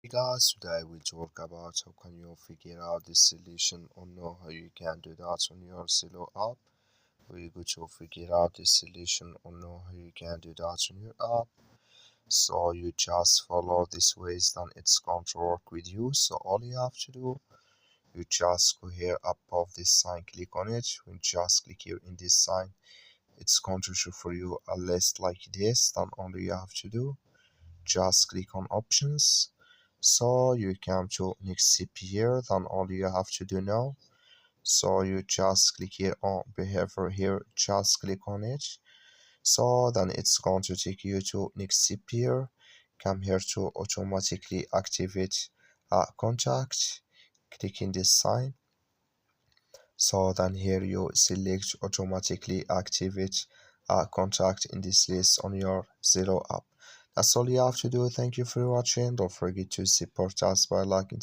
Hey guys, today we'll talk about how can you figure out this solution or know how you can do that on your Zello app. We're going to figure out this solution or know how you can do that on your app. So you just follow this ways, then it's going to work with you. So all you have to do, you just go here above this sign, click on it. When you just click here in this sign, it's going to show for you a list like this. Then all you have to do, just click on options. So you come to next CPR, then all you have to do now, so you just click here on behavior here, just click on it. So then it's going to take you to next CPR. Come here to automatically activate contact, clicking this sign. So then here you select automatically activate contact in this list on your Zello app. That's all you have to do. Thank you for watching. Don't forget to support us by liking.